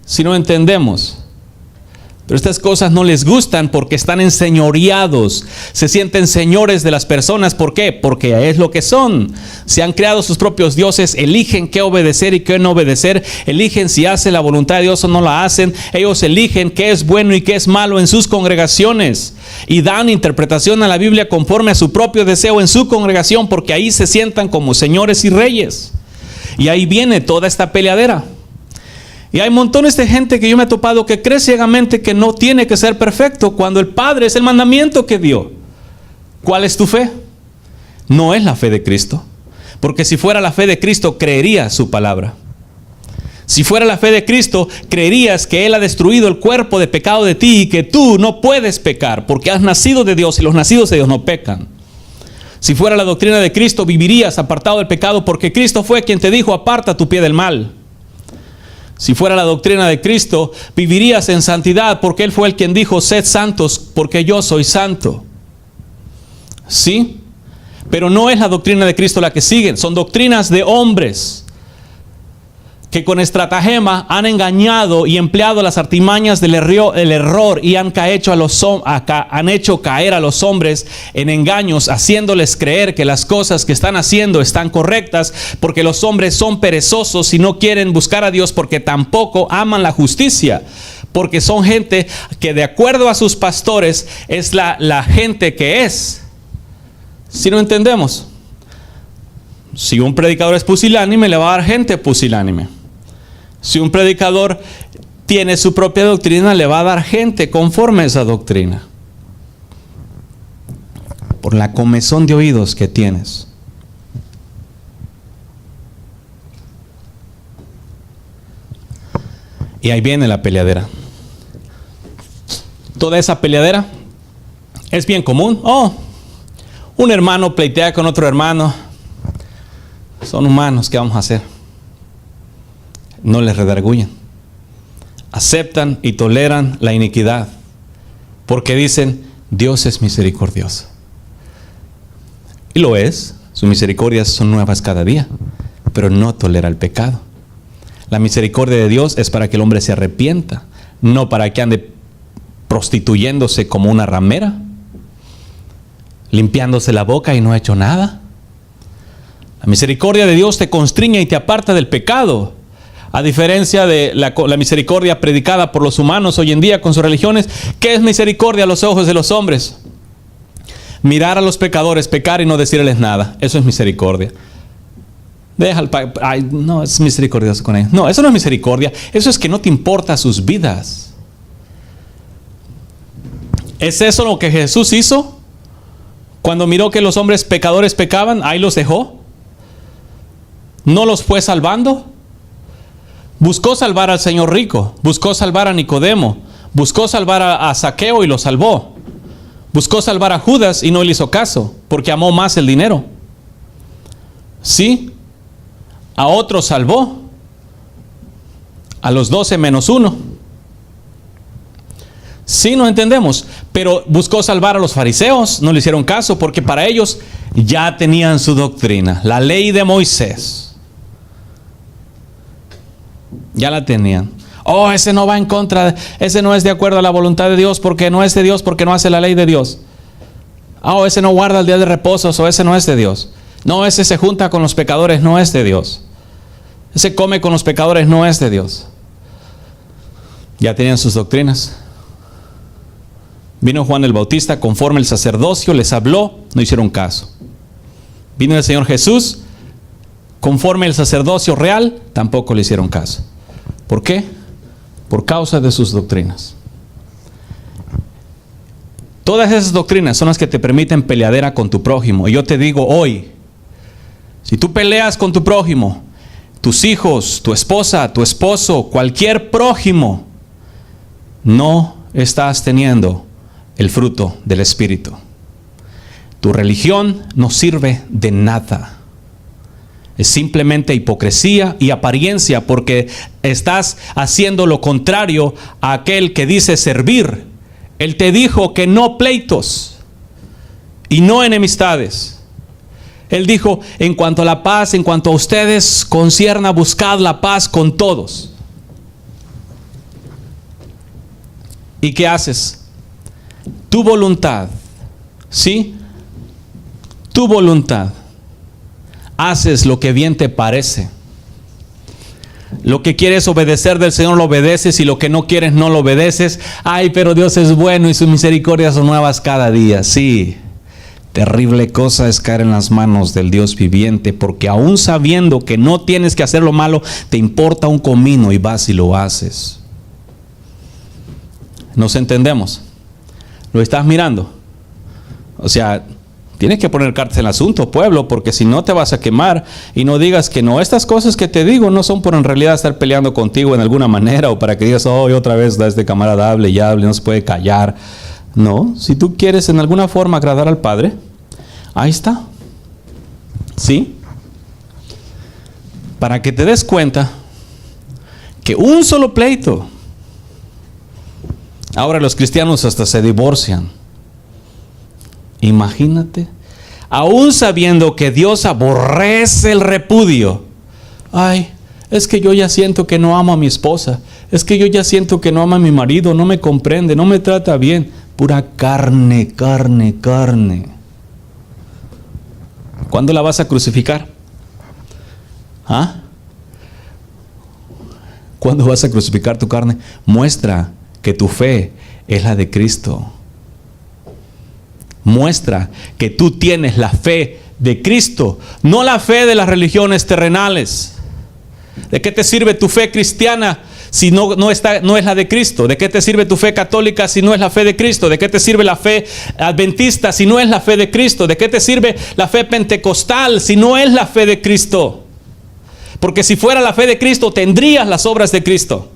Si no entendemos. Pero estas cosas no les gustan porque están enseñoreados. Se sienten señores de las personas. ¿Por qué? Porque es lo que son. Se han creado sus propios dioses. Eligen qué obedecer y qué no obedecer. Eligen si hace la voluntad de Dios o no la hacen. Ellos eligen qué es bueno y qué es malo en sus congregaciones. Y dan interpretación a la Biblia conforme a su propio deseo en su congregación. Porque ahí se sientan como señores y reyes. Y ahí viene toda esta peleadera. Y hay montones de gente que yo me he topado que cree ciegamente que no tiene que ser perfecto cuando el Padre es el mandamiento que dio. ¿Cuál es tu fe? No es la fe de Cristo. Porque si fuera la fe de Cristo, creerías su palabra. Si fuera la fe de Cristo, creerías que Él ha destruido el cuerpo de pecado de ti y que tú no puedes pecar porque has nacido de Dios y los nacidos de Dios no pecan. Si fuera la doctrina de Cristo, vivirías apartado del pecado porque Cristo fue quien te dijo, aparta tu pie del mal. Si fuera la doctrina de Cristo, vivirías en santidad porque Él fue el quien dijo, sed santos porque yo soy santo. ¿Sí? Pero no es la doctrina de Cristo la que siguen, son doctrinas de hombres que con estratagema han engañado y empleado las artimañas del error y han hecho caer a los hombres en engaños, haciéndoles creer que las cosas que están haciendo están correctas, porque los hombres son perezosos y no quieren buscar a Dios, porque tampoco aman la justicia, porque son gente que de acuerdo a sus pastores es la gente que es. Si no entendemos, si un predicador es pusilánime, le va a dar gente pusilánime. Si un predicador tiene su propia doctrina, le va a dar gente conforme a esa doctrina. Por la comezón de oídos que tienes. Y ahí viene la peleadera. Toda esa peleadera es bien común. Un hermano pleitea con otro hermano. Son humanos, ¿qué vamos a hacer? No les redarguyen. Aceptan y toleran la iniquidad. Porque dicen, Dios es misericordioso. Y lo es. Sus misericordias son nuevas cada día. Pero no tolera el pecado. La misericordia de Dios es para que el hombre se arrepienta. No para que ande prostituyéndose como una ramera. Limpiándose la boca y no ha hecho nada. La misericordia de Dios te constriña y te aparta del pecado. A diferencia de la misericordia predicada por los humanos hoy en día con sus religiones, ¿qué es misericordia a los ojos de los hombres? Mirar a los pecadores, pecar y no decirles nada. Eso es misericordia. No, es misericordioso con ellos. No, eso no es misericordia. Eso es que no te importa sus vidas. ¿Es eso lo que Jesús hizo? Cuando miró que los hombres pecadores pecaban, ahí los dejó. ¿No los fue salvando? Buscó salvar al señor rico, buscó salvar a Nicodemo, buscó salvar a Zaqueo y lo salvó. Buscó salvar a Judas y no le hizo caso, porque amó más el dinero. Sí, a otros salvó, a los 12 menos 1. Sí, no entendemos, pero buscó salvar a los fariseos, no le hicieron caso, porque para ellos ya tenían su doctrina, la ley de Moisés. Ya la tenían. Ese no va en contra, ese no es de acuerdo a la voluntad de Dios, porque no es de Dios, porque no hace la ley de Dios. Ese no guarda el día de reposo, o ese no es de Dios. No, ese se junta con los pecadores, no es de Dios. Ese come con los pecadores, no es de Dios. Ya tenían sus doctrinas. Vino Juan el Bautista conforme el sacerdocio, les habló, no hicieron caso. Vino el Señor Jesús conforme el sacerdocio real, tampoco le hicieron caso. ¿Por qué? Por causa de sus doctrinas. Todas esas doctrinas son las que te permiten peleadera con tu prójimo. Y yo te digo hoy, si tú peleas con tu prójimo, tus hijos, tu esposa, tu esposo, cualquier prójimo, no estás teniendo el fruto del Espíritu. Tu religión no sirve de nada. Es simplemente hipocresía y apariencia, porque estás haciendo lo contrario a aquel que dice servir. Él te dijo que no pleitos y no enemistades. Él dijo, en cuanto a la paz, en cuanto a ustedes concierna, buscad la paz con todos. ¿Y qué haces? Tu voluntad, ¿sí? Tu voluntad. Haces lo que bien te parece. Lo que quieres obedecer del Señor lo obedeces, y lo que no quieres no lo obedeces. Ay, pero Dios es bueno y sus misericordias son nuevas cada día. Sí, terrible cosa es caer en las manos del Dios viviente, porque aún sabiendo que no tienes que hacer lo malo, te importa un comino y vas y lo haces. ¿Nos entendemos? ¿Lo estás mirando? O sea, tienes que poner cartas en el asunto, pueblo, porque si no te vas a quemar. Y no digas que no, estas cosas que te digo no son por en realidad estar peleando contigo en alguna manera, o para que digas, oh, y otra vez da este camarada hable y hable, no se puede callar. No, si tú quieres en alguna forma agradar al Padre, ahí está. ¿Sí? Para que te des cuenta que un solo pleito. Ahora los cristianos hasta se divorcian. Imagínate, aún sabiendo que Dios aborrece el repudio. Ay, es que yo ya siento que no amo a mi esposa. Es que yo ya siento que no amo a mi marido. No me comprende, no me trata bien. Pura carne, carne, carne. ¿Cuándo la vas a crucificar? ¿Ah? ¿Cuándo vas a crucificar tu carne? Muestra que tu fe es la de Cristo. Muestra que tú tienes la fe de Cristo, no la fe de las religiones terrenales. ¿De qué te sirve tu fe cristiana si no es la de Cristo? ¿De qué te sirve tu fe católica si no es la fe de Cristo? ¿De qué te sirve la fe adventista si no es la fe de Cristo? ¿De qué te sirve la fe pentecostal si no es la fe de Cristo? Porque si fuera la fe de Cristo, tendrías las obras de Cristo.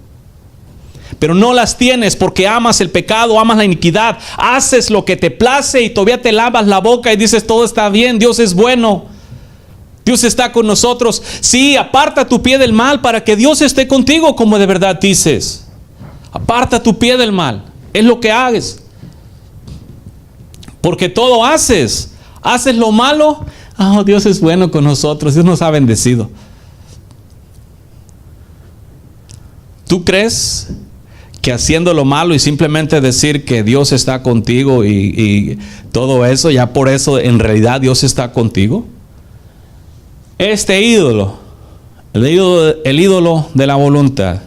Pero no las tienes porque amas el pecado, amas la iniquidad, haces lo que te place y todavía te lavas la boca y dices todo está bien, Dios es bueno, Dios está con nosotros. Sí, aparta tu pie del mal para que Dios esté contigo, como de verdad dices. Aparta tu pie del mal, es lo que hagas. Porque todo haces lo malo, oh, Dios es bueno con nosotros, Dios nos ha bendecido. ¿Tú crees que haciendo lo malo y simplemente decir que Dios está contigo y todo eso, ya por eso en realidad Dios está contigo? Este ídolo, el ídolo de la voluntad,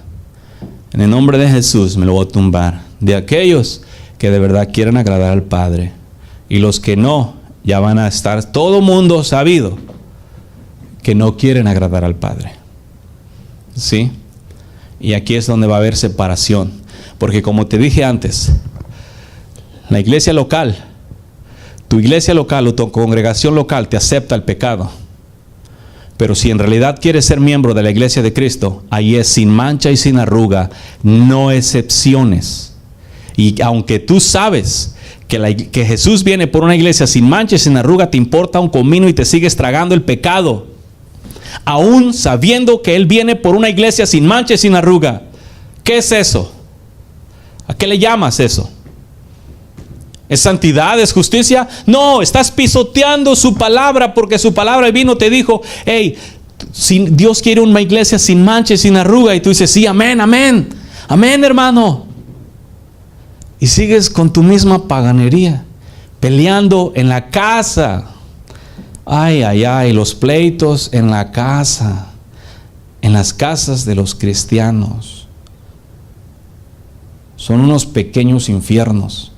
en el nombre de Jesús me lo voy a tumbar. De aquellos que de verdad quieren agradar al Padre, y los que no, ya van a estar todo mundo sabido que no quieren agradar al Padre. ¿Sí? Y aquí es donde va a haber separación. Porque como te dije antes, la iglesia local, tu iglesia local o tu congregación local te acepta el pecado. Pero si en realidad quieres ser miembro de la iglesia de Cristo, ahí es sin mancha y sin arruga, no excepciones. Y aunque tú sabes que Jesús viene por una iglesia sin mancha y sin arruga, te importa un comino y te sigues tragando el pecado. Aún sabiendo que Él viene por una iglesia sin mancha y sin arruga. ¿Qué es eso? ¿A qué le llamas eso? ¿Es santidad? ¿Es justicia? No, estás pisoteando su palabra, porque su palabra vino, te dijo, hey, Dios quiere una iglesia sin mancha y sin arruga. Y tú dices, sí, amén, amén, amén, hermano. Y sigues con tu misma paganería, peleando en la casa. Ay, ay, ay, los pleitos en la casa, en las casas de los cristianos. Son unos pequeños infiernos.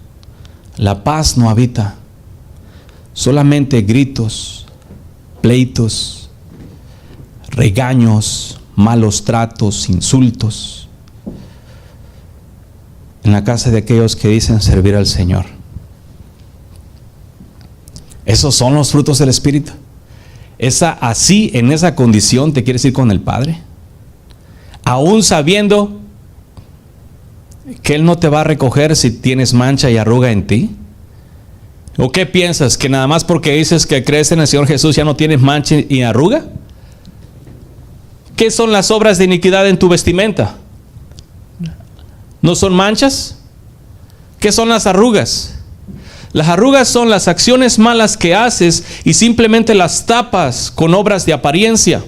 La paz no habita. Solamente gritos, pleitos, regaños, malos tratos, insultos. En la casa de aquellos que dicen servir al Señor. Esos son los frutos del Espíritu. Así, en esa condición, ¿te quieres ir con el Padre? Aún sabiendo que Él no te va a recoger si tienes mancha y arruga en ti. ¿O qué piensas? ¿Que nada más porque dices que crees en el Señor Jesús ya no tienes mancha y arruga? ¿Qué son las obras de iniquidad en tu vestimenta? ¿No son manchas? ¿Qué son las arrugas? Las arrugas son las acciones malas que haces y simplemente las tapas con obras de apariencia.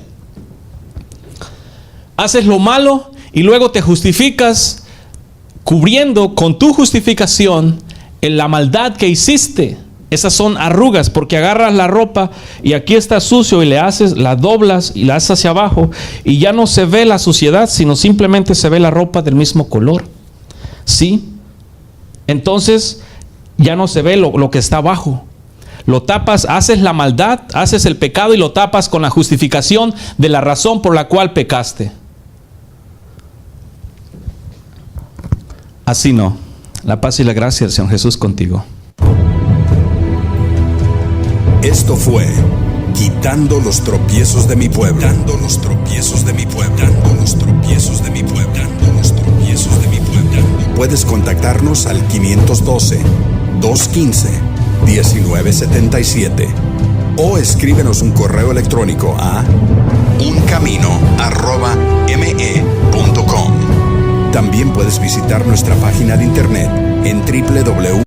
Haces lo malo y luego te justificas cubriendo con tu justificación en la maldad que hiciste. Esas son arrugas, porque agarras la ropa y aquí está sucio y la doblas y la haces hacia abajo y ya no se ve la suciedad, sino simplemente se ve la ropa del mismo color. ¿Sí? Entonces ya no se ve lo que está abajo. Lo tapas, haces la maldad, haces el pecado y lo tapas con la justificación de la razón por la cual pecaste. Así no. La paz y la gracia del Señor Jesús contigo. Esto fue Quitando los tropiezos de mi pueblo. Quitando los tropiezos de mi pueblo. Quitando los tropiezos de mi pueblo. Quitando los tropiezos de mi pueblo. Puedes contactarnos al 512-215-1977 o escríbenos un correo electrónico a uncamino@me.com. También puedes visitar nuestra página de internet en www